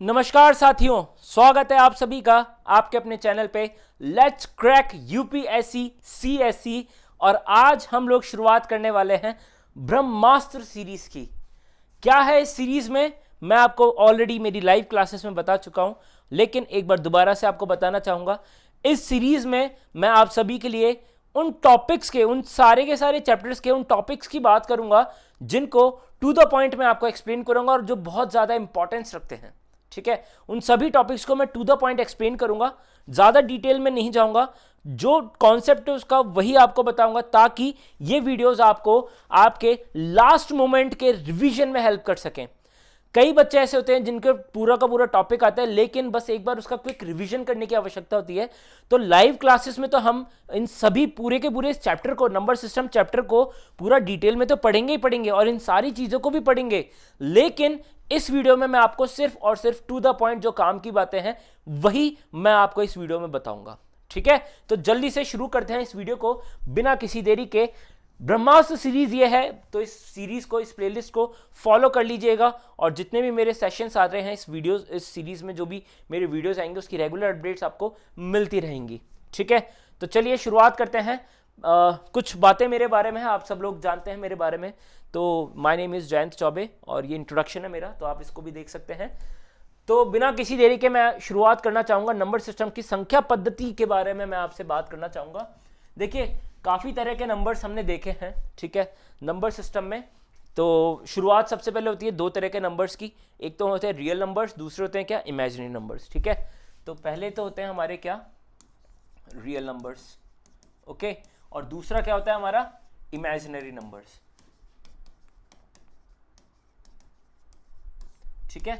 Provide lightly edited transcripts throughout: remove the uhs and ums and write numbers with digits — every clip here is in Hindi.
नमस्कार साथियों, स्वागत है आप सभी का आपके अपने चैनल पे लेट्स क्रैक यूपीएससी सीएससी। और आज हम लोग शुरुआत करने वाले हैं ब्रह्मास्त्र सीरीज की। क्या है इस सीरीज में मैं आपको ऑलरेडी मेरी लाइव क्लासेस में बता चुका हूं, लेकिन एक बार दोबारा से आपको बताना चाहूंगा। इस सीरीज में मैं आप सभी के लिए उन टॉपिक्स के, उन सारे के सारे चैप्टर्स के उन टॉपिक्स की बात करूंगा जिनको टू द पॉइंट में आपको एक्सप्लेन करूंगा और जो बहुत ज्यादा इंपॉर्टेंस रखते हैं। ठीक है, उन सभी टॉपिक्स को मैं टू द पॉइंट एक्सप्लेन करूंगा, ज्यादा डिटेल में नहीं जाऊंगा। जो कॉन्सेप्ट है उसका वही आपको बताऊंगा, ताकि ये वीडियोस आपको आपके लास्ट मोमेंट के रिवीजन में हेल्प कर सकें। कई बच्चे ऐसे होते हैं जिनके पूरा का पूरा टॉपिक आता है, लेकिन बस एक बार उसका क्विक रिवीजन करने की आवश्यकता होती है। तो लाइव क्लासेस में तो हम इन सभी पूरे के पूरे चैप्टर को, नंबर सिस्टम चैप्टर को पूरा डिटेल में तो पढ़ेंगे ही पढ़ेंगे और इन सारी चीजों को भी पढ़ेंगे, लेकिन इस वीडियो में मैं आपको सिर्फ और सिर्फ टू द पॉइंट जो काम की बातें हैं वही मैं आपको इस वीडियो में बताऊंगा। ठीक है, तो जल्दी से शुरू करते हैं इस वीडियो को बिना किसी देरी के। ब्रह्मास्त्र सीरीज ये है, तो इस सीरीज को, इस प्लेलिस्ट को फॉलो कर लीजिएगा और जितने भी मेरे सेशंस आ रहे हैं इस सीरीज में, जो भी मेरे वीडियोस आएंगे उसकी रेगुलर अपडेट्स आपको मिलती रहेंगी। ठीक है, तो चलिए शुरुआत करते हैं। कुछ बातें मेरे बारे में है, आप सब लोग जानते हैं मेरे बारे में। तो my name is Jayant Choubey और ये इंट्रोडक्शन है मेरा, तो आप इसको भी देख सकते हैं। तो बिना किसी देरी के मैं शुरुआत करना चाहूंगा नंबर सिस्टम की संख्या पद्धति के बारे में मैं आपसे बात करना चाहूंगा। देखिए, काफी तरह के नंबर्स हमने देखे हैं, ठीक है, नंबर सिस्टम में। तो शुरुआत सबसे पहले होती है दो तरह के नंबर्स की। एक तो होते हैं रियल नंबर्स, दूसरे होते हैं क्या, इमेजिनरी नंबर्स। ठीक है, तो पहले तो होते हैं हमारे क्या, रियल नंबर्स, ओके, और दूसरा क्या होता है हमारा, इमेजिनरी नंबर्स। ठीक है,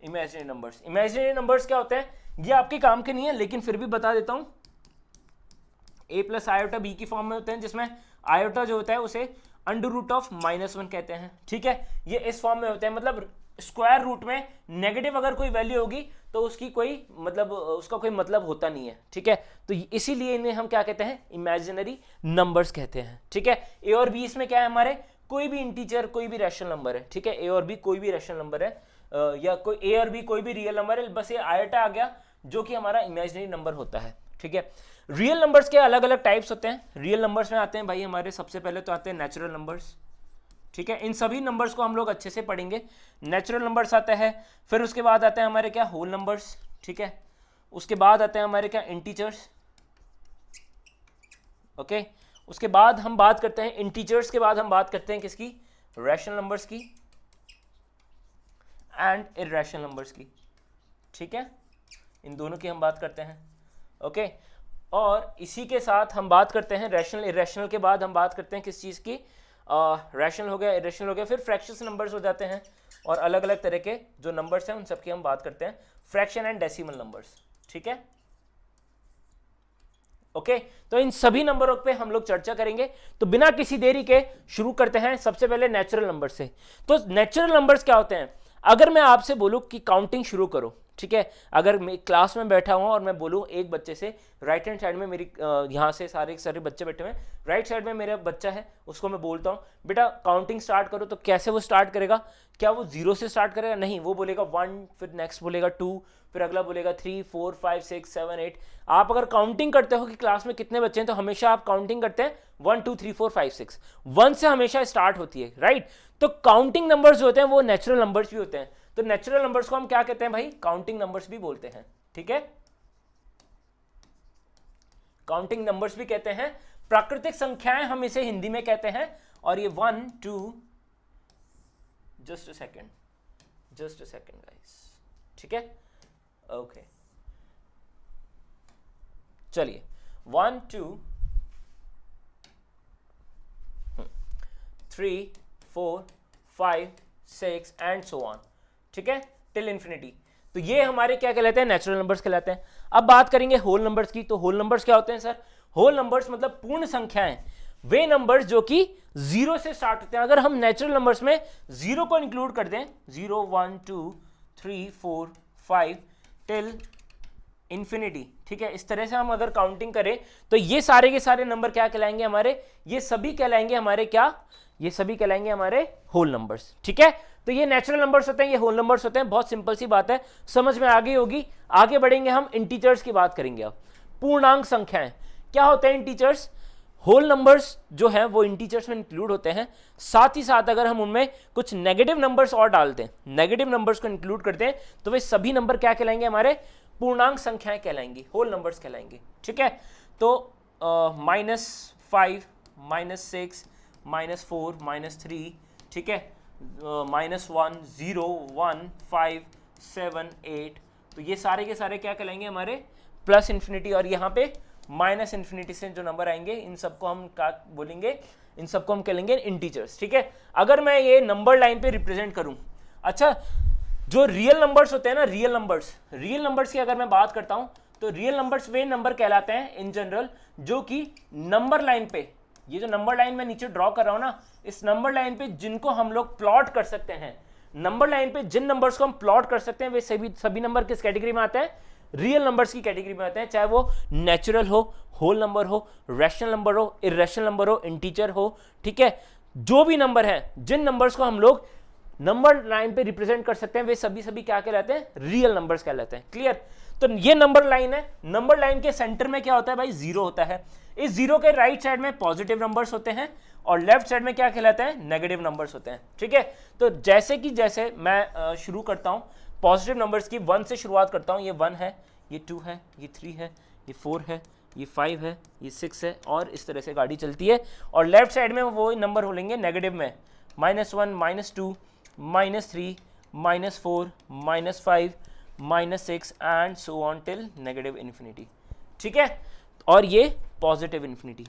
इमेजिनरी नंबर्स। इमेजिनरी नंबर्स क्या होते हैं, ये आपके काम के नहीं है, लेकिन फिर भी बता देता हूं। a प्लस आयोटा बी की फॉर्म में होते हैं, जिसमें आयोटा जो होता है उसे अंडर रूट ऑफ -1 कहते हैं। ठीक है, ये इस फॉर्म में होते हैं, मतलब स्क्वायर रूट में नेगेटिव अगर कोई वैल्यू होगी तो उसकी कोई मतलब, उसका कोई मतलब होता नहीं है। ठीक है, तो इसीलिए इन्हें हम क्या कहते हैं, इमेजिनरी नंबर्स कहते हैं। ठीक है, ए और बी इसमें क्या है, हमारे कोई भी इंटीजर, कोई भी रैशनल नंबर है। ठीक है, ए और बी कोई भी रैशनल नंबर है, या कोई ए और बी कोई भी रियल नंबर है, बस ये आयोटा आ गया जो कि हमारा इमेजिनरी नंबर होता है। ठीक है, रियल नंबर्स के अलग अलग टाइप्स होते हैं। रियल नंबर्स में आते हैं भाई हमारे, सबसे पहले तो आते हैं नेचुरल नंबर्स। ठीक है, इन सभी नंबर्स को हम लोग अच्छे से पढ़ेंगे। नेचुरल नंबर्स आते हैं, फिर उसके बाद आते हैं हमारे क्या, होल नंबर्स। ठीक है, उसके बाद आते हैं हमारे क्या, इंटीजर्स। ओके, उसके बाद हम बात करते हैं इंटीजर्स के बाद हम बात करते हैं किसकी, रैशनल नंबर्स की एंड इर्रेशनल नंबर्स की। ठीक है, इन दोनों की हम बात करते हैं। ओके, और इसी के साथ हम बात करते हैं रैशनल इरेशनल के बाद हम बात करते हैं किस चीज़ की, रैशनल हो गया, इरेशनल हो गया, फिर फ्रैक्शंस नंबर्स हो जाते हैं और अलग अलग तरह के जो नंबर्स हैं उन सब की हम बात करते हैं, फ्रैक्शन एंड डेसिमल नंबर्स। ठीक है, ओके, तो इन सभी नंबरों पे हम लोग चर्चा करेंगे। तो बिना किसी देरी के शुरू करते हैं सबसे पहले नेचुरल नंबर से। तो नेचुरल नंबर्स क्या होते हैं, अगर मैं आपसे बोलूं कि काउंटिंग शुरू करो, ठीक है, अगर मैं क्लास में बैठा हूं और मैं बोलूं एक बच्चे से, राइट हैंड साइड में मेरी यहां से सारे बच्चे बैठे हुए हैं, राइट साइड में मेरा बच्चा है, उसको मैं बोलता हूं बेटा काउंटिंग स्टार्ट करो, तो कैसे वो स्टार्ट करेगा, क्या वो 0 से स्टार्ट करेगा, नहीं, वो बोलेगा 1, फिर नेक्स्ट बोलेगा 2, फिर अगला बोलेगा 3, 4, 5, 6, 7, 8। आप अगर काउंटिंग करते हो कि क्लास में कितने बच्चे हैं, तो हमेशा आप काउंटिंग करते हैं 1, 2, 3, 4, 5, 6, 1 से हमेशा स्टार्ट होती है, राइट। तो काउंटिंग नंबर्स जो होते हैं वो नेचुरल नंबर्स भी होते हैं। तो नेचुरल नंबर्स को हम क्या कहते हैं भाई, काउंटिंग नंबर्स भी बोलते हैं। ठीक है, काउंटिंग नंबर्स भी कहते हैं। प्राकृतिक संख्याएं हम इसे हिंदी में कहते हैं। और ये 1, 2, जस्ट अ सेकेंड गाइस। ठीक है, ओके, चलिए 1, 2, 3, 4, 5, 6 एंड सो ऑन। ठीक है, टिल इंफिनिटी। तो ये हमारे क्या कहलाते हैं, नेचुरल नंबर्स कहलाते हैं। अब बात करेंगे होल नंबर्स की। तो होल नंबर्स क्या होते हैं सर, होल नंबर्स मतलब पूर्ण संख्याएं, वे नंबर्स जो कि 0 से स्टार्ट होते हैं। अगर हम नेचुरल नंबर्स में 0 को इंक्लूड कर दें, 0, 1, 2, 3, 4, 5 टिल इन्फिनिटी, ठीक है। इस तरह से हम अगर काउंटिंग करें तो ये सारे के सारे नंबर क्या कहलाएंगे हमारे, ये सभी कहलाएंगे हमारे क्या, ये सभी कहलाएंगे हमारे होल नंबर्स, ठीक है। तो ये नेचुरल नंबर्स होते हैं, ये होल नंबर्स होते हैं, बहुत सिंपल सी बात है, समझ में आ गई होगी। आगे बढ़ेंगे हम इंटीजर्स की बात करेंगे। अब पूर्णांक संख्याएं क्या होते हैं, इंटीजर्स, होल नंबर्स जो है वो इंटीजर्स में इंक्लूड होते हैं। साथ ही साथ अगर हम उनमें कुछ नेगेटिव नंबर्स और डालते हैं, नेगेटिव नंबर्स को इंक्लूड करते हैं, तो वे सभी नंबर क्या कहलाएंगे हमारे, पूर्णांक संख्याएं कहलाएंगी, होल नंबर्स कहलाएंगे, ठीक है। तो -5, -6, -4, -3, ठीक है, -1, 0, 1, 5, 7, 8, तो ये सारे के सारे क्या कहलाएंगे हमारे प्लस इन्फिनिटी। और यहाँ पे माइनस इन्फिनिटी से जो नंबर आएंगे इन सबको हम क्या बोलेंगे, इन सबको हम कहेंगे इंटीजर्स, ठीक है। अगर मैं ये नंबर लाइन पे रिप्रेजेंट करूं, अच्छा जो रियल नंबर्स होते हैं ना, रियल नंबर्स की अगर मैं बात करता हूं तो रियल नंबर्स वे नंबर कहलाते हैं इन जनरल जो कि नंबर लाइन पे, ये जो नंबर लाइन मैं नीचे ड्रॉ कर रहा हूं ना, इस नंबर लाइन पे जिनको हम लोग प्लॉट कर सकते हैं, नंबर लाइन पे जिन नंबर्स को हम प्लॉट कर सकते हैं वे सभी नंबर किस कैटेगरी में आते हैं, रियल नंबर्स की कैटेगरी में आते हैं। चाहे वो नेचुरल हो, होल नंबर हो, रैशनल नंबर हो, इर्रेशनल नंबर हो, इंटीजर हो, ठीक है। जो भी नंबर है, जिन नंबर्स को हम लोग नंबर लाइन पे रिप्रेजेंट कर सकते हैं वे सभी क्या कहलाते हैं, रियल नंबर्स कहलाते हैं। क्लियर। तो ये नंबर लाइन है, नंबर लाइन के सेंटर में क्या होता है भाई, जीरो होता है। इस जीरो के राइट साइड में पॉजिटिव नंबर्स होते हैं और लेफ्ट साइड में क्या कहलाते हैं, नेगेटिव नंबर्स होते हैं, ठीक है। तो जैसे मैं शुरू करता हूं पॉजिटिव नंबर्स की 1 से शुरुआत करता हूं, ये 1 है, ये 2 है, ये 3 है, ये 4 है, ये 5 है, ये 6 है, और इस तरह से गाड़ी चलती है। और लेफ्ट साइड में वो नंबर हो लेंगे नेगेटिव में, -1, -2, -3, -4, -5, -6 and so on till negative infinity, ठीक है। और ये पॉजिटिव इन्फिनिटी,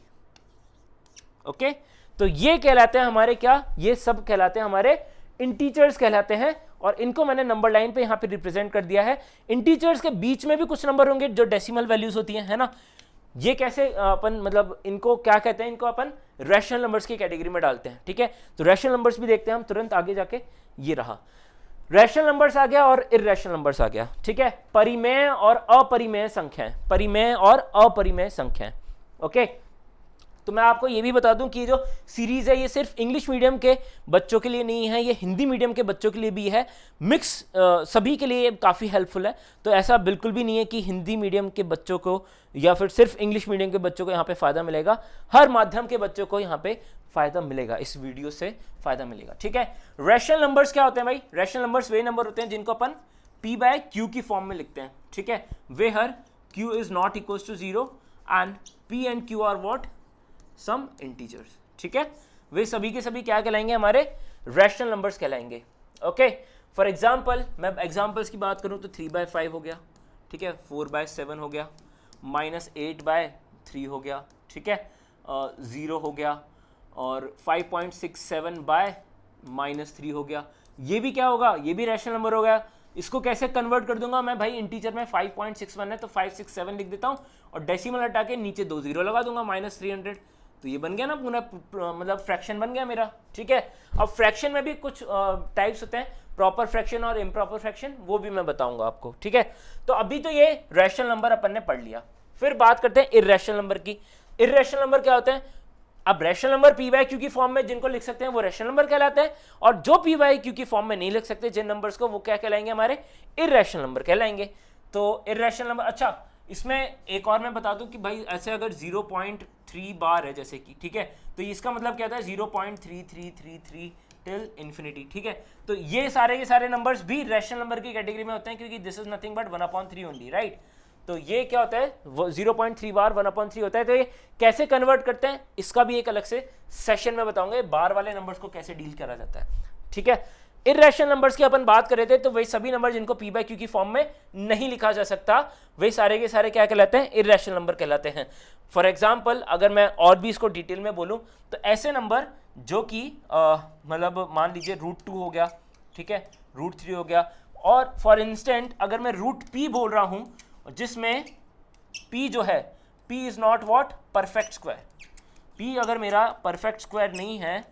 ओके। तो ये कहलाते हैं हमारे क्या, ये सब कहलाते हैं हमारे इंटीजर्स कहलाते हैं। और इनको मैंने नंबर लाइन पे यहाँ पे रिप्रेजेंट कर दिया है। इंटीजर्स के बीच में भी कुछ नंबर होंगे जो डेसिमल वैल्यूज होती हैं, है ना। ये कैसे अपन मतलब इनको क्या कहते हैं, इनको अपन रैशनल नंबर्स की कैटेगरी में डालते हैं, ठीक है। तो रैशनल नंबर्स भी देखते हैं हम तुरंत आगे जाके। ये रहा रैशनल नंबर्स आ गया और इर्रेशनल नंबर्स आ गया, ठीक है। परिमेय और अपरिमेय संख्याएं, परिमेय और अपरिमेय संख्याएं, ओके। तो मैं आपको ये भी बता दूं कि जो सीरीज है ये सिर्फ इंग्लिश मीडियम के बच्चों के लिए नहीं है, ये हिंदी मीडियम के बच्चों के लिए भी है, मिक्स सभी के लिए काफ़ी हेल्पफुल है। तो ऐसा बिल्कुल भी नहीं है कि हिंदी मीडियम के बच्चों को या फिर सिर्फ इंग्लिश मीडियम के बच्चों को यहाँ पे फ़ायदा मिलेगा, हर माध्यम के बच्चों को यहाँ पे फ़ायदा मिलेगा, इस वीडियो से फ़ायदा मिलेगा, ठीक है। रैशनल नंबर्स क्या होते हैं भाई, रैशनल नंबर्स वे नंबर होते हैं जिनको अपन p/q की फॉर्म में लिखते हैं, ठीक है। Where q is not equals to 0 and p and q are what, some integers, ठीक है। वे सभी के सभी क्या कहलाएंगे, हमारे रैशनल नंबर्स कहलाएंगे, ओके। फॉर एग्जांपल मैं एग्जांपल्स की बात करूं तो 3/5 हो गया, ठीक है, 4/7 हो गया, -8/3 हो गया, ठीक है, 0 हो गया, और 5.67/-3 हो गया। ये भी क्या होगा, ये भी रैशनल नंबर हो गया। इसको कैसे कन्वर्ट कर दूंगा मैं भाई, इंटीजर में 5.61 है तो 567 लिख देता हूँ और डेसिमल हटा के नीचे 2 0 लगा दूंगा, -300। तो ये बन गया ना पूरा मतलब फ्रैक्शन बन गया मेरा, ठीक है। अब फ्रैक्शन में भी कुछ टाइप्स होते हैं, प्रॉपर फ्रैक्शन और इम्प्रॉपर फ्रैक्शन, वो भी मैं बताऊंगा आपको, ठीक है। तो अभी तो ये रैशनल नंबर अपन ने पढ़ लिया। फिर बात करते हैं इर्रेशनल नंबर की। इर्रेशनल नंबर क्या होते हैं, अब रैशनल नंबर p/q की फॉर्म में जिनको लिख सकते हैं वो रैशनल नंबर कहलाते हैं, और जो p/q की फॉर्म में नहीं लिख सकते जिन नंबर्स को, वो क्या कहलाएंगे, हमारे इर्रेशनल नंबर कहलाएंगे। तो इर्रेशनल नंबर, अच्छा इसमें एक और मैं बता दूं कि भाई ऐसे अगर 0.3 बार है जैसे कि, ठीक है, तो इसका मतलब क्या होता है 0.3333 टिल इन्फिनिटी, ठीक है। तो ये सारे के सारे नंबर्स भी रैशनल नंबर की कैटेगरी में होते हैं क्योंकि this is nothing but 1/3 only, right. तो ये क्या होता है, 0.3 बार 1/3 होता है। तो ये कैसे कन्वर्ट करते हैं इसका भी एक अलग से सेशन में बताऊंगा, बार वाले नंबर्स को कैसे डील करा जाता है, ठीक है। इर्रेशनल नंबर्स की अपन बात कर रहे थे, तो वही सभी नंबर जिनको p/q की फॉर्म में नहीं लिखा जा सकता, वे सारे के सारे क्या कहलाते हैं, इर्रेशनल नंबर कहलाते हैं। फॉर एग्जाम्पल अगर मैं और भी इसको डिटेल में बोलूं तो ऐसे नंबर जो कि मतलब मान लीजिए √2 हो गया, ठीक है, √3 हो गया, और फॉर इंस्टेंट अगर मैं √p बोल रहा हूं जिसमें p जो है p is not what, perfect square, p अगर मेरा परफेक्ट स्क्वायर नहीं है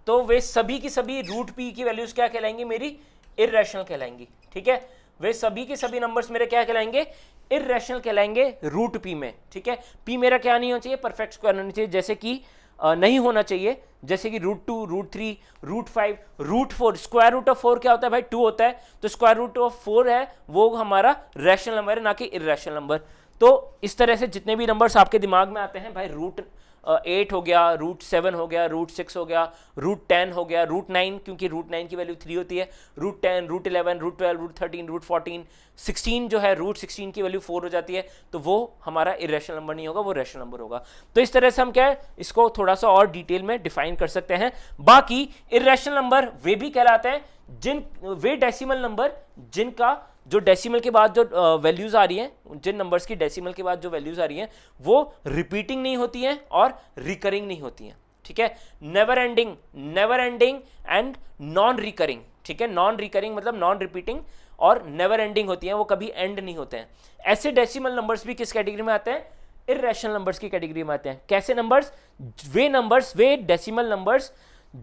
तो वे सभी की सभी √p की वैल्यूज क्या कहलाएंगी, मेरी इर्रेशनल कहलाएंगी, ठीक है। वे सभी के सभी नंबर्स मेरे क्या कहलाएंगे, इर्रेशनल कहलाएंगे रूट पी में। ठीक है, पी मेरा क्या नहीं होना चाहिए, परफेक्ट स्क्वायर होना चाहिए, जैसे कि नहीं होना चाहिए, जैसे कि √2, √3, √5, √4। स्क्वायर रूट ऑफ 4 क्या होता है भाई, 2 होता है, तो स्क्वायर रूट ऑफ 4 है वो हमारा रैशनल नंबर है, ना कि इर्रेशनल नंबर। तो इस तरह से जितने भी नंबर्स आपके दिमाग में आते हैं भाई, √8 हो गया, √7 हो गया, √6 हो गया, √10 हो गया, √9 क्योंकि √9 की वैल्यू 3 होती है, √10, √11, √12, √13, √14, 16 जो है √16 की वैल्यू 4 हो जाती है, तो वो हमारा इरेशनल नंबर नहीं होगा, वो रैशनल नंबर होगा। तो इस तरह से हम क्या है इसको थोड़ा सा और डिटेल में डिफाइन कर सकते हैं। बाकी इरेशनल नंबर वे भी कहलाते हैं वे डेसिमल नंबर जिनका जो डेसिमल के बाद जो वैल्यूज आ रही हैं, जिन नंबर्स की डेसिमल के बाद जो वैल्यूज आ रही हैं वो रिपीटिंग नहीं होती हैं और रिकरिंग नहीं होती हैं। ठीक है, never ending and non recurring. ठीक है, नॉन रिकरिंग मतलब नॉन रिपीटिंग और नेवर एंडिंग होती हैं, वो कभी एंड नहीं होते हैं। ऐसे डेसिमल नंबर्स भी किस कैटेगरी में आते हैं, इर्रेशनल नंबर्स की कैटेगरी में आते हैं। कैसे नंबर्स, वे डेसिमल नंबर्स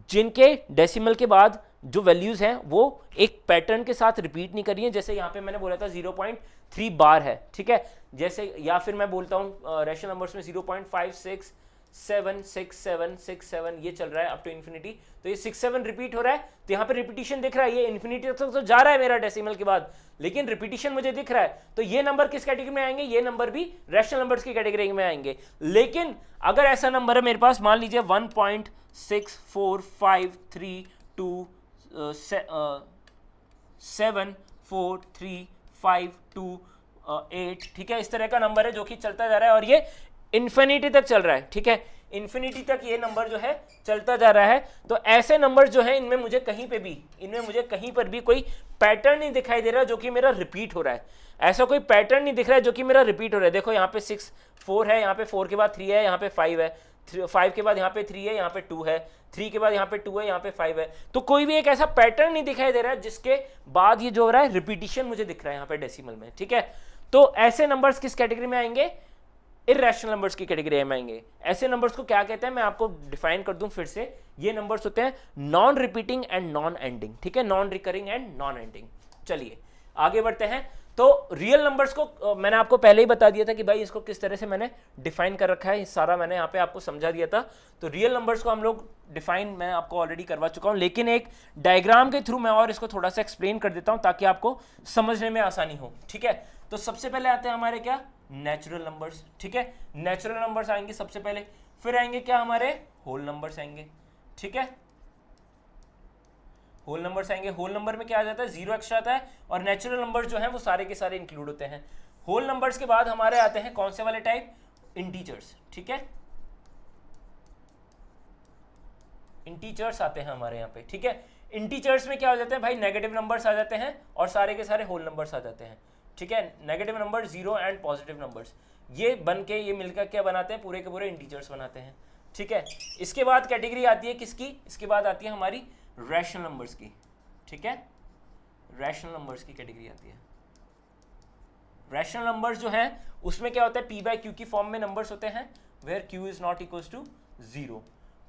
जिनके डेसिमल के बाद जो वैल्यूज हैं वो एक पैटर्न के साथ रिपीट नहीं करी है, जैसे यहाँ पे मैंने बोला था 0.3 बार है। ठीक है, जैसे या फिर मैं बोलता हूँ रैशनल नंबर्स में 0.567767 ये चल रहा है अप टू इन्फिनिटी, तो ये 67 रिपीट हो रहा है, तो यहाँ पे रिपीटिशन दिख रहा है, ये इन्फिनिटी तक तो जा रहा है मेरा डेसिमल के बाद, लेकिन रिपीटिशन मुझे दिख रहा है, तो ये नंबर किस कैटेगरी में आएंगे, ये नंबर भी रैशनल नंबर्स की कैटेगरी में आएंगे। लेकिन अगर ऐसा नंबर है मेरे पास, मान लीजिए 1.64532 74352 8, ठीक है, इस तरह का नंबर है जो कि चलता जा रहा है और ये इन्फिनिटी तक चल रहा है। ठीक है, इन्फिनिटी तक ये नंबर जो है चलता जा रहा है। तो ऐसे नंबर जो है इनमें मुझे कहीं पर भी कोई पैटर्न नहीं दिखाई दे रहा जो कि मेरा रिपीट हो रहा है। ऐसा कोई पैटर्न नहीं दिख रहा है जो कि मेरा रिपीट हो रहा है। देखो यहाँ पे 6 4 है, यहाँ पे 4 के बाद 3 है, यहाँ पे 5 है, 5 के बाद यहाँ पे 3 है, यहाँ पे 2 है, 3 के बाद यहाँ पे 2 है, यहाँ पे 5 है। तो कोई भी एक ऐसा पैटर्न नहीं दिखाई दे रहा है जिसके बाद ये जो हो रहा है रिपीटिशन मुझे दिख रहा है यहाँ पे डेसिमल में। ठीक है, तो ऐसे नंबर्स किस कैटेगरी में आएंगे, इर्रेशनल नंबर्स की कैटेगरी में आएंगे। ऐसे नंबर्स को क्या कहते हैं, मैं आपको डिफाइन कर दूं फिर से। ये नंबर्स होते हैं non repeating and non ending. ठीक है, non recurring and non ending. चलिए आगे बढ़ते हैं। तो रियल नंबर्स को मैंने आपको पहले ही बता दिया था कि भाई इसको किस तरह से मैंने डिफाइन कर रखा है, सारा मैंने यहाँ पे आपको समझा दिया था। तो रियल नंबर्स को हम लोग डिफाइन मैं आपको ऑलरेडी करवा चुका हूँ, लेकिन एक डायग्राम के थ्रू मैं और इसको थोड़ा सा एक्सप्लेन कर देता हूँ ताकि आपको समझने में आसानी हो। ठीक है, तो सबसे पहले आते हैं हमारे क्या, नेचुरल नंबर्स। ठीक है, नेचुरल नंबर्स आएंगे सबसे पहले, फिर आएंगे क्या हमारे होल नंबर्स आएंगे। ठीक है, होल नंबर्स आएंगे। होल नंबर में क्या आ जाता है, 0 एक्स्ट्रा आता है, और नेचुरल नंबर जो है वो सारे के सारे इंक्लूड होते हैं। होल नंबर्स के बाद हमारे आते हैं कौन से वाले टाइप, इंटीजर्स। ठीक है, इंटीजर्स आते हैं हमारे यहाँ पे। ठीक है, इंटीजर्स में क्या हो जाता है भाई, नेगेटिव नंबर्स आ जाते हैं और सारे के सारे होल नंबर्स आ जाते हैं। ठीक है, negative number, 0 and positive numbers, ये बन के ये मिलकर क्या बनाते हैं, पूरे के पूरे इंटीजर्स बनाते हैं। ठीक है, इसके बाद कैटेगरी आती है किसकी, इसके बाद आती है हमारी रैशनल नंबर्स की। ठीक है, रैशनल नंबर्स की कैटेगरी आती है। रैशनल नंबर्स जो हैं उसमें क्या होता है, p/q की फॉर्म में नंबर्स होते हैं where q is not equals to 0।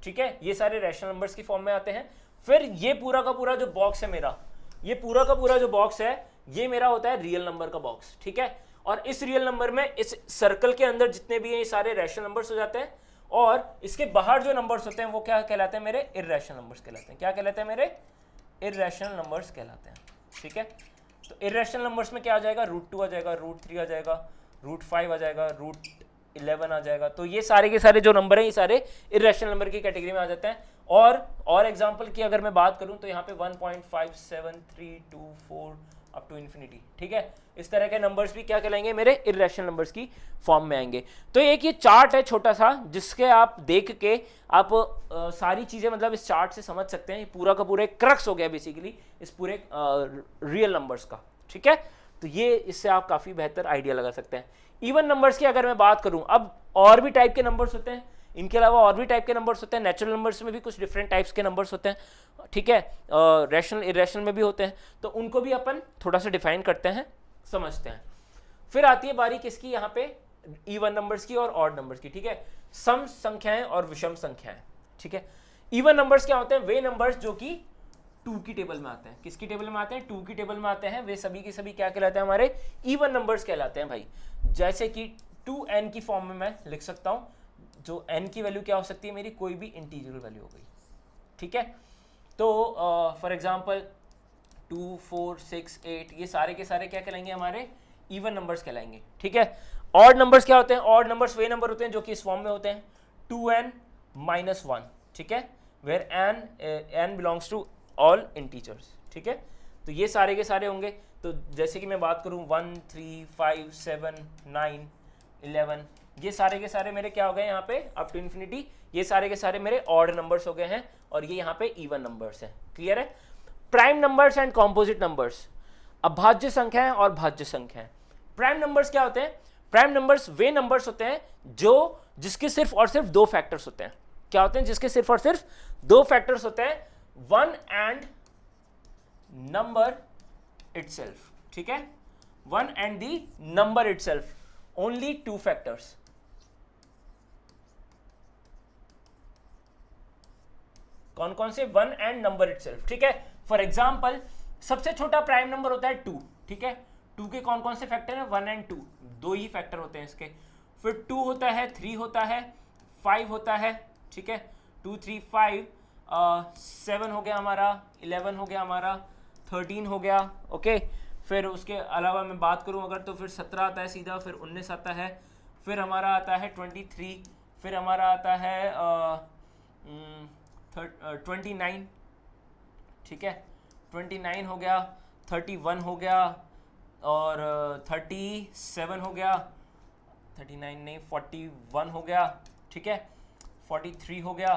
ठीक है, ये सारे रैशनल नंबर्स की फॉर्म में आते हैं। फिर ये पूरा का पूरा जो बॉक्स है मेरा, ये पूरा का पूरा जो बॉक्स है ये मेरा होता है रियल नंबर का बॉक्स। ठीक है, और इस रियल नंबर में इस सर्कल के अंदर जितने भी हैं ये सारे रैशनल नंबर्स हो जाते हैं, और इसके बाहर जो नंबर्स होते हैं वो क्या कहलाते हैं, मेरे इर्रेशनल नंबर्स कहलाते हैं। क्या कहलाते हैं, मेरे इर्रेशनल नंबर्स कहलाते हैं। ठीक है, तो इर्रेशनल नंबर्स में क्या आ जाएगा, √2 आ जाएगा, √3 आ जाएगा, √5 आ जाएगा, √11 आ जाएगा। तो ये सारे के सारे जो नंबर हैं ये सारे इर्रेशनल नंबर की कैटेगरी में आ जाते हैं। और एग्जांपल की अगर मैं बात करूं तो यहाँ पे 1.57324 अप टू इन्फिनिटी। ठीक है, इस तरह के नंबर्स भी क्या कहलाएंगे, मेरे इर्रेशनल नंबर्स की फॉर्म में आएंगे। तो एक ये चार्ट है छोटा सा जिसके आप देख के आप सारी चीजें मतलब इस चार्ट से समझ सकते हैं। ये पूरा का पूरा एक क्रक्स हो गया बेसिकली इस पूरे रियल नंबर्स का। ठीक है, तो ये इससे आप काफी बेहतर आइडिया लगा सकते हैं। इवन नंबर्स की अगर मैं बात करूं, अब और भी टाइप के नंबर्स होते हैं, इनके अलावा और भी टाइप के नंबर्स होते हैं। नेचुरल नंबर्स में भी कुछ डिफरेंट टाइप्स के नंबर्स होते हैं। ठीक है, रैशनल इरेशनल में भी होते हैं, तो उनको भी अपन थोड़ा सा डिफाइन करते हैं, समझते हैं। फिर आती है बारी किसकी, यहाँ पे इवन नंबर्स की और ऑड नंबर्स की। ठीक है, सम संख्याएं और विषम संख्याएं। ठीक है, इवन नंबर्स क्या होते हैं, वे नंबर्स जो कि टू की टेबल में आते हैं। किसकी टेबल में आते हैं? टू की टेबल में आते हैं। वे सभी के सभी क्या कहलाते हैं? हमारे इवन नंबर्स कहलाते हैं भाई। जैसे कि 2n की फॉर्म में मैं लिख सकता हूं, जो n की वैल्यू क्या हो सकती है मेरी? कोई भी इंटीजर वैल्यू हो गई, ठीक है। तो फॉर एग्जांपल 2, 4, 6, 8 ये सारे के सारे क्या कहलाएंगे? हमारे इवन नंबर्स कहलाएंगे, ठीक है। ऑड नंबर्स क्या होते हैं? ऑड नंबर्स वे नंबर होते हैं जो कि इस फॉर्म में होते हैं 2n - 1, ठीक है, where n belongs to all integers, ठीक है। तो ये सारे के सारे होंगे। तो जैसे कि मैं बात करूं 1, 3, 5, 7, 9, 11 ये सारे के सारे मेरे क्या हो गए यहाँ पे अप टू इन्फिनिटी? ये सारे के सारे मेरे ऑड नंबर्स हो गए हैं और ये यहाँ पे इवन नंबर्स हैं। क्लियर है? Prime numbers and composite numbers, अभाज्य संख्याएं और भाज्य संख्याएं। प्राइम नंबर्स क्या होते हैं? प्राइम नंबर्स वे नंबर्स होते हैं जो जिसके सिर्फ और सिर्फ दो फैक्टर्स होते हैं। क्या होते हैं? जिसके सिर्फ और सिर्फ दो फैक्टर्स होते हैं, 1 एंड नंबर इटसेल्फ, ठीक है, 1 and the number itself, only 2 factors. कौन कौन से? 1 एंड नंबर इटसेल्फ, ठीक है। फॉर एग्जाम्पल सबसे छोटा प्राइम नंबर होता है 2, ठीक है। 2 के कौन कौन से फैक्टर हैं? 1 एंड 2, दो ही फैक्टर होते हैं इसके। फिर 2 होता है, 3 होता है, 5 होता है, ठीक है, 2, 3, 5, 7 हो गया हमारा, 11 हो गया हमारा, 13 हो गया, ओके। फिर उसके अलावा मैं बात करूं अगर तो फिर 17 आता है सीधा, फिर 19 आता है, फिर हमारा आता है 23, फिर हमारा आता है 29, ठीक है, 29 हो गया, 31 हो गया और 37 हो गया, 39 नहीं 41 हो गया, ठीक है, 43 हो गया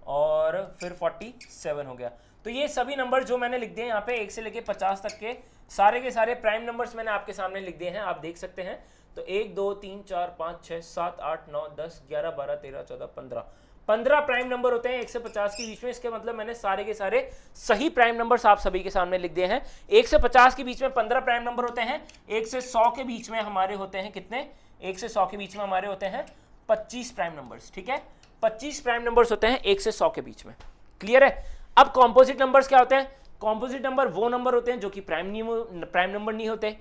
और फिर 47 हो गया। तो ये सभी नंबर जो मैंने लिख दिए यहाँ पे 1 से लेके 50 तक के सारे प्राइम नंबर्स मैंने आपके सामने लिख दिए हैं, आप देख सकते हैं। तो 1, 2, 3, 4, 5, 6, 7, 8, 9, 10, 11, 12, 13, 14, 15 प्राइम नंबर होते हैं 1 से 50 के बीच में। इसके मतलब मैंने सारे के सारे सही प्राइम नंबर्स आप सभी के सामने लिख दिए हैं। 1 से 50 के बीच में 15 प्राइम नंबर होते हैं। 1 से 100 के बीच में हमारे होते हैं कितने? 1 से 100 के बीच में हमारे होते हैं 25 प्राइम नंबर्स, ठीक है। 25 प्राइम नंबर्स होते हैं 1 से 100 के बीच में। क्लियर है? अब कॉम्पोजिट नंबर्स क्या होते हैं? कॉम्पोजिट नंबर वो नंबर होते हैं जो कि प्राइम नंबर नहीं होते,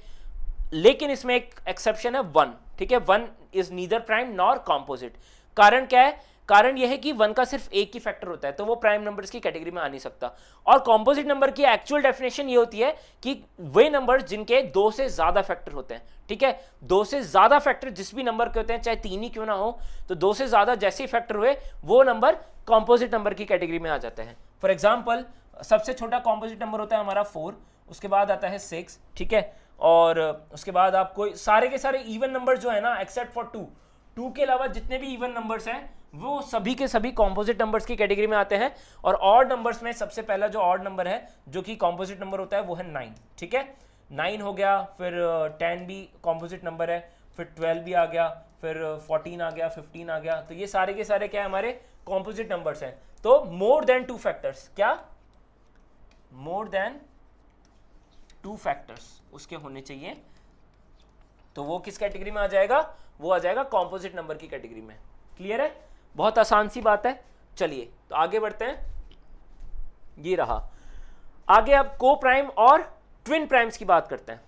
लेकिन इसमें एक एक्सेप्शन है 1, ठीक है। 1 is neither prime nor composite. कारण क्या है? कारण यह है कि 1 का सिर्फ एक ही फैक्टर होता है, तो वो प्राइम नंबर्स की कैटेगरी में आ नहीं सकता। और कॉम्पोजिट नंबर की एक्चुअल डेफिनेशन ये होती है कि वे नंबर जिनके 2 से ज्यादा फैक्टर होते हैं, ठीक है। 2 से ज्यादा फैक्टर जिस भी नंबर के होते हैं, चाहे 3 ही क्यों ना हो, तो 2 से ज्यादा जैसे ही फैक्टर हुए वो नंबर कॉम्पोजिट नंबर की कैटेगरी में आ जाते हैं। फॉर एग्जाम्पल सबसे छोटा कॉम्पोजिट नंबर होता है हमारा 4, उसके बाद आता है 6, ठीक है, और उसके बाद आपको सारे के सारे इवन नंबर जो है ना, एक्सेप्ट फॉर 2 के अलावा जितने भी इवन नंबर्स हैं वो सभी के सभी कॉम्पोजिट नंबर्स की कैटेगरी में आते हैं। और ऑड नंबर्स में सबसे पहला जो ऑड नंबर है जो कि कॉम्पोजिट नंबर होता है वो है 9, ठीक है। 9 हो गया, फिर 10 भी कॉम्पोजिट नंबर है, फिर 12 भी आ गया, फिर 14 आ गया, 15 आ गया। तो ये सारे के सारे क्या है? हमारे कॉम्पोजिट नंबर्स हैं। तो मोर देन 2 फैक्टर्स, क्या? मोर देन 2 फैक्टर्स उसके होने चाहिए, तो वो किस कैटेगरी में आ जाएगा? वो आ जाएगा कॉम्पोजिट नंबर की कैटेगरी में। क्लियर है? बहुत आसान सी बात है। चलिए तो आगे बढ़ते हैं। ये रहा आगे, अब को प्राइम और ट्विन प्राइम्स की बात करते हैं,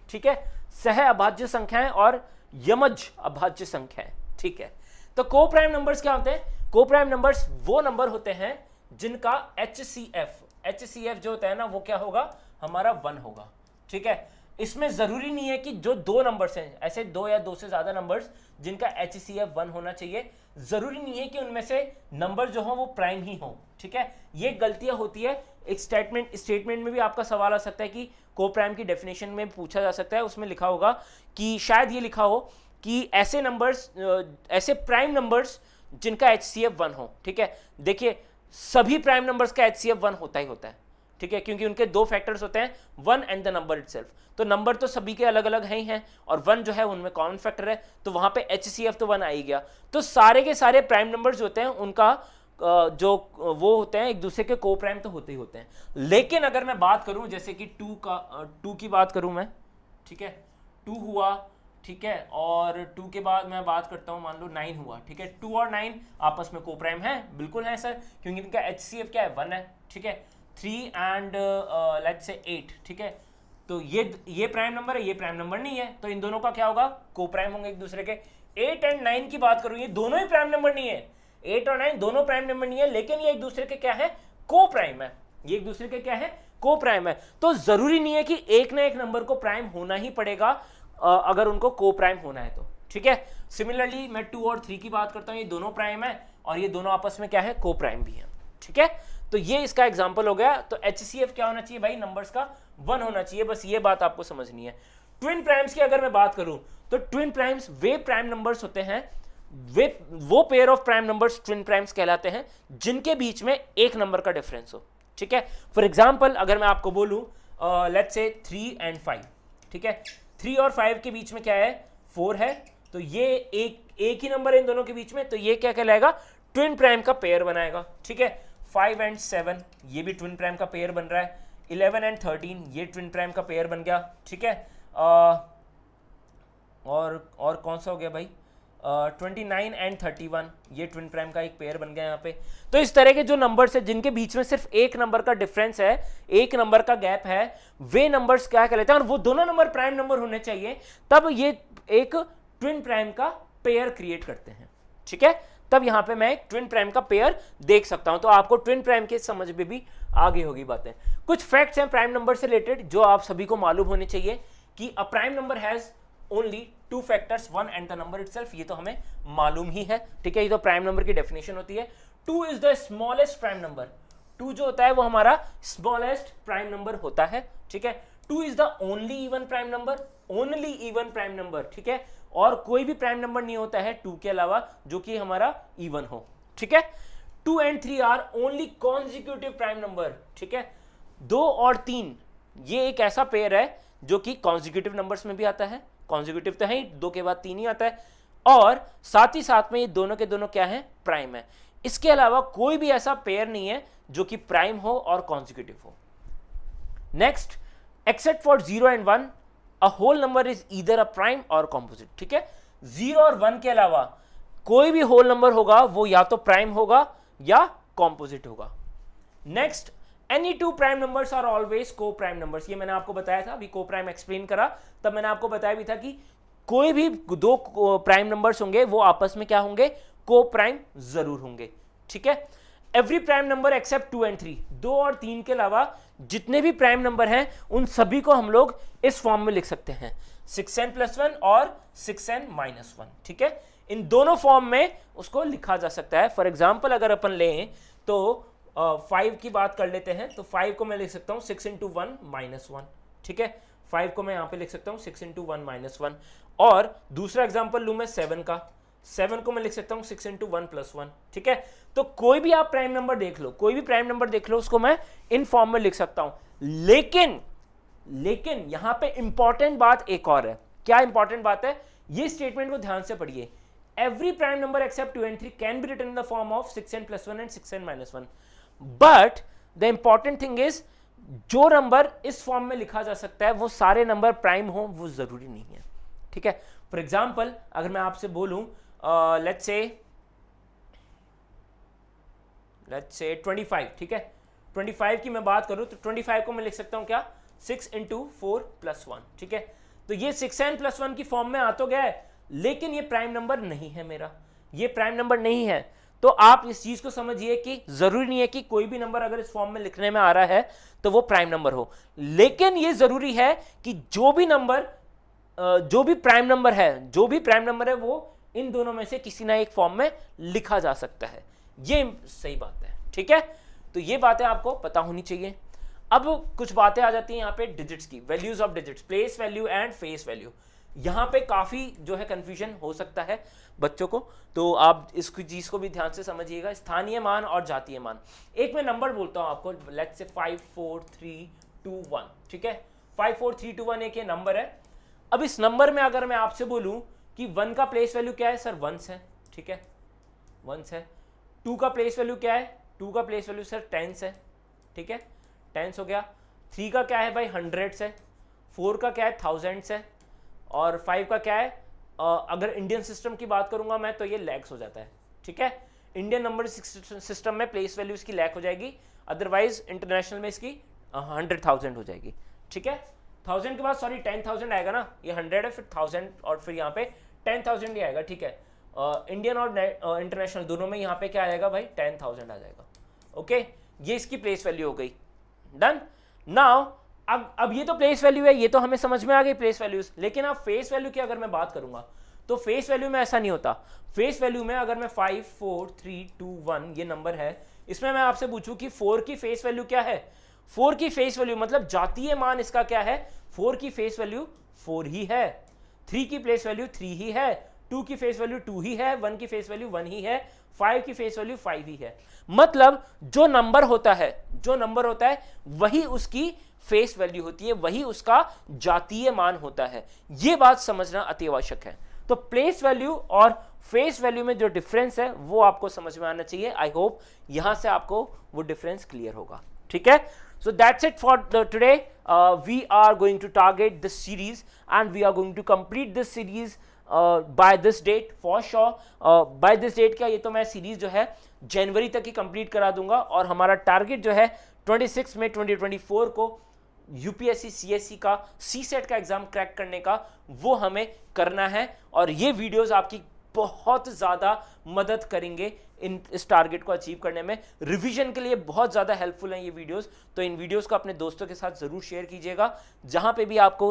ठीक है। सह अभाज्य संख्याएं और यमज अभाज्य संख्याएं, ठीक है। तो को प्राइम नंबर्स क्या होते हैं? को प्राइम नंबर्स वो नंबर होते हैं जिनका HCF जो होता है ना, वो क्या होगा? हमारा 1 होगा, ठीक है। इसमें जरूरी नहीं है कि जो 2 नंबर्स हैं, ऐसे 2 या 2 से ज्यादा नंबर्स जिनका HCF 1 होना चाहिए, जरूरी नहीं है कि उनमें से नंबर जो हो वो प्राइम ही हो, ठीक है। ये गलतियां होती है। एक स्टेटमेंट में भी आपका सवाल आ सकता है कि को प्राइम की डेफिनेशन में पूछा जा सकता है, उसमें लिखा होगा कि शायद ये लिखा हो कि ऐसे नंबर्स, ऐसे प्राइम नंबर्स जिनका HCF 1 हो, ठीक है। देखिए सभी प्राइम नंबर्स का HCF 1 होता ही होता है, ठीक है, क्योंकि उनके 2 फैक्टर्स होते हैं, 1 एंड द नंबर इटसेल्फ। तो नंबर तो सभी के अलग अलग हैं ही हैं, और 1 जो है उनमें कॉमन फैक्टर है, तो वहां पे HCF तो 1 आ ही गया। तो सारे के सारे प्राइम नंबर्स होते हैं उनका जो वो होते हैं एक दूसरे के को प्राइम तो होते ही होते हैं। लेकिन अगर मैं बात करूं जैसे कि 2 की बात करूं मैं, ठीक है, 2 हुआ, ठीक है, और 2 के बाद मैं बात करता हूं, मान लो 9 हुआ, ठीक है। 2 और 9 आपस में को प्राइम है, बिल्कुल है सर, क्योंकि इनका HCF क्या है? 1 है, ठीक है। 3 एंड लेट्स से 8, ठीक है। तो ये प्राइम नंबर है, ये प्राइम नंबर नहीं है, तो इन दोनों का क्या होगा, को प्राइम होंगे एक दूसरे के। 8 एंड 9 की बात करूं, ये दोनों ही प्राइम नंबर नहीं है, 8 और 9 दोनों प्राइम नंबर नहीं है, लेकिन ये एक दूसरे के क्या है, को प्राइम है। ये एक दूसरे के क्या है, को प्राइम है। तो जरूरी नहीं है कि एक ना एक नंबर को प्राइम होना ही पड़ेगा अगर उनको को प्राइम होना है तो, ठीक है। सिमिलरली मैं 2 और 3 की बात करता हूं, ये दोनों प्राइम है और ये दोनों आपस में क्या है, को प्राइम भी है, ठीक है। तो ये इसका एग्जांपल हो गया। तो HCF क्या होना चाहिए भाई, नंबर्स का 1 होना चाहिए, बस ये बात आपको समझनी है। ट्विन प्राइम्स की अगर मैं बात करूं तो ट्विन प्राइम्स वे प्राइम नंबर्स होते हैं, वो pair of prime numbers twin primes कहलाते हैं जिनके बीच में एक नंबर का डिफरेंस हो, ठीक है। फॉर एग्जांपल अगर मैं आपको बोलूं लेट्स से 3 एंड 5, ठीक है, 3 और 5 के बीच में क्या है, 4 है, तो ये एक ही नंबर है इन दोनों के बीच में, तो ये क्या कहलाएगा, ट्विन प्राइम का पेयर बनाएगा, ठीक है। 5 एंड 7 ये भी ट्विन प्राइम का पेयर बन रहा है। 11 एंड 13 ये ट्विन प्राइम का पेयर बन गया, ठीक है। और कौन सा हो गया भाई, 29 एंड 31 ये ट्विन प्राइम का एक पेयर बन गया यहाँ पे। तो इस तरह के जो नंबर्स है जिनके बीच में सिर्फ एक नंबर का डिफरेंस है, एक नंबर का गैप है, वे नंबर्स क्या कहलाते हैं, और वो दोनों नंबर प्राइम नंबर होने चाहिए, तब ये एक ट्विन प्राइम का पेयर क्रिएट करते हैं, ठीक है। तब यहां पे मैं एक ट्विन प्राइम का पेयर देख सकता हूं। तो आपको ट्विन प्राइम के समझ में भी आगे होगी बातें। कुछ फैक्ट्स हैं प्राइम नंबर से रिलेटेड जो आप सभी को मालूम होने चाहिए कि a prime number has only 2 factors, 1 and the number itself, ये तो हमें मालूम ही है, ठीक है। ये तो प्राइम नंबर की डेफिनेशन होती है। 2 is the smallest prime number, 2 जो होता है वो हमारा स्मॉलेस्ट प्राइम नंबर होता है, ठीक है। 2 is the only even prime number, only even prime number, ठीक है। और कोई भी प्राइम नंबर नहीं होता है 2 के अलावा जो कि हमारा इवन हो, ठीक है। 2 and 3 are only consecutive prime number, ठीक है। 2 और 3 ये एक ऐसा पेयर है जो कि कॉन्जिक्यूटिव नंबर्स में भी आता है, कॉन्जिक्यूटिव तो है ही, 2 के बाद 3 ही आता है, और साथ ही साथ में ये दोनों के दोनों क्या है, प्राइम है। इसके अलावा कोई भी ऐसा पेयर नहीं है जो कि प्राइम हो और कॉन्जिक्यूटिव हो। Next, except for 0 and 1 a whole number is either a prime or composite, ठीक है। 0 और 1 के अलावा कोई भी होल नंबर होगा वो या तो प्राइम होगा या कॉम्पोजिट होगा। Next, any 2 prime numbers are always coprime numbers, ये मैंने आपको बताया था, अभी को प्राइम एक्सप्लेन करा तब मैंने आपको बताया भी था कि कोई भी 2 प्राइम नंबर्स होंगे वो आपस में क्या होंगे, को प्राइम जरूर होंगे, ठीक है। Every prime number except 2 and 3, 2 और 3 के अलावा जितने भी प्राइम नंबर हैं उन सभी को हम लोग इस फॉर्म में लिख सकते हैं, 6n + 1 और 6n - 1, ठीक है। इन दोनों फॉर्म में उसको लिखा जा सकता है। फॉर एग्जाम्पल अगर अपन लें तो 5 की बात कर लेते हैं, तो 5 को मैं लिख सकता हूं 6 × 1 - 1, ठीक है। 5 को मैं यहां पे लिख सकता हूं 6 × 1 - 1। और दूसरा एग्जाम्पल लूं मैं 7 का, 7 को मैं लिख सकता हूं 6 × 1 + 1, ठीक है। तो कोई भी आप प्राइम नंबर देख लो, कोई भी प्राइम नंबर देख लो, उसको मैं इन फॉर्म में लिख सकता हूं। लेकिन यहां पे इंपॉर्टेंट बात एक और है। क्या इंपॉर्टेंट बात है, ये स्टेटमेंट को ध्यान से पढ़िए। Every prime number except 2 and 3 can be written in the form of 6n + 1 and 6n - 1, but the important thing is जो नंबर इस फॉर्म में लिखा जा सकता है वो सारे नंबर प्राइम हो वो जरूरी नहीं है, ठीक है। फॉर एग्जाम्पल अगर मैं आपसे बोलूं लेट्स से 25, ठीक है, 25 की मैं बात करूं तो 25 को मैं लिख सकता हूं क्या, 6 × 4 + 1, ठीक है। तो ये 6n + 1 की फॉर्म में आ तो गया है, लेकिन ये प्राइम नंबर नहीं है मेरा, ये प्राइम नंबर नहीं है। तो आप इस चीज को समझिए कि जरूरी नहीं है कि कोई भी नंबर अगर इस फॉर्म में लिखने में आ रहा है तो वो प्राइम नंबर हो, लेकिन ये जरूरी है कि जो भी प्राइम नंबर है वो इन दोनों में से किसी ना एक फॉर्म में लिखा जा सकता है। ये सही बात है, ठीक है। तो ये बातें आपको पता होनी चाहिए। अब कुछ बातें आ जाती हैं यहाँ पे डिजिट्स की, values of digits, place value and face value. यहाँ पे काफी जो है कंफ्यूजन हो सकता है बच्चों को, तो आप इस चीज को भी ध्यान से समझिएगा। स्थानीय मान और जातीय मान, एक मैं नंबर बोलता हूँ आपको, लेट्स से 5 4 3 2 1, ठीक है। 5 4 3 2 1 एक ये नंबर है। अब इस नंबर में अगर मैं आपसे बोलूं कि 1 का प्लेस वैल्यू क्या है, सर 1 है, ठीक है, 1 है। 2 का प्लेस वैल्यू क्या है, 2 का प्लेस वैल्यू सर 10 है, ठीक है, 10 हो गया। 3 का क्या है भाई, 100 है। 4 का क्या है, 1000 है। और 5 का क्या है, अगर इंडियन सिस्टम की बात करूंगा मैं तो ये लैक्स हो जाता है, ठीक है। इंडियन नंबर सिस्टम में प्लेस वैल्यूज की लैक हो जाएगी अदरवाइज इंटरनेशनल में इसकी 100,000 हो जाएगी, ठीक है। 1000 के बाद सॉरी 10,000 आएगा ना, ये 100 है फिर 1000 और फिर यहाँ पे 10,000 ही आएगा, ठीक है। इंडियन और इंटरनेशनल दोनों में यहाँ पे क्या आएगा भाई 10,000 आ जाएगा, ओके। ये इसकी प्लेस वैल्यू हो गई, डन। नाउ अब ये तो प्लेस वैल्यू है, ये तो हमें समझ में आ गई प्लेस वैल्यूज, लेकिन अब फेस वैल्यू की अगर मैं बात करूंगा तो फेस वैल्यू में ऐसा नहीं होता। फेस वैल्यू में अगर मैं 5 4 3 2 1 ये नंबर है, इसमें मैं आपसे पूछूं कि 4 की फेस वैल्यू क्या है, 4 की फेस वैल्यू मतलब जातीय मान इसका क्या है, 4 की फेस वैल्यू 4 ही है, 3 की फेस वैल्यू 3 ही है, 2 की फेस वैल्यू 2 ही है, 1 की फेस वैल्यू 1 ही है, 5 की फेस वैल्यू 5 ही है। मतलब जो नंबर होता है वही उसकी फेस वैल्यू होती है, वही उसका जातीय मान होता है। यह बात समझना अति आवश्यक है। तो प्लेस वैल्यू और फेस वैल्यू में जो डिफरेंस है वो आपको समझ में आना चाहिए। आई होप यहां से आपको वो डिफरेंस क्लियर होगा, ठीक है। So that's it for today. We are going to target this series and we are going to complete this series by this date for sure. By this date क्या, ये तो मैं सीरीज जो है जनवरी तक ही कंप्लीट करा दूंगा और हमारा टारगेट जो है 26 मई 2024 को यूपीएससी सीएससी का सीसेट का एग्जाम क्रैक करने का वो हमें करना है। और ये वीडियोस आपकी बहुत ज़्यादा मदद करेंगे इस टारगेट को अचीव करने में, रिवीजन के लिए बहुत ज़्यादा हेल्पफुल हैं ये वीडियोस। तो इन वीडियोस को अपने दोस्तों के साथ ज़रूर शेयर कीजिएगा, जहाँ पे भी आपको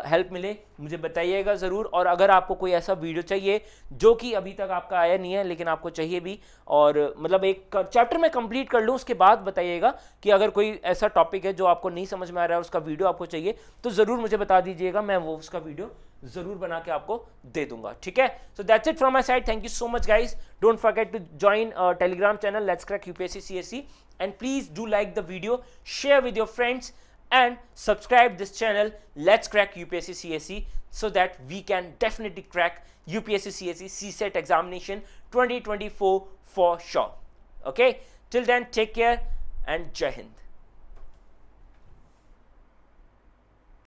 हेल्प मिले मुझे बताइएगा ज़रूर। और अगर आपको कोई ऐसा वीडियो चाहिए जो कि अभी तक आपका आया नहीं है लेकिन आपको चाहिए भी, और मतलब एक चैप्टर में कंप्लीट कर लूँ उसके बाद बताइएगा कि अगर कोई ऐसा टॉपिक है जो आपको नहीं समझ में आ रहा है उसका वीडियो आपको चाहिए तो ज़रूर मुझे बता दीजिएगा, मैं वो उसका वीडियो जरूर बना के आपको दे दूंगा, ठीक है। So that's it from my side, thank you so much guys, don't forget to join Telegram channel let's crack UPSC CSE and please do like the video, share with your friends and subscribe this channel let's crack UPSC CSE so that we can definitely crack UPSC CSE CSET examination 2024 for sure. Okay, till then take care and Jai Hind.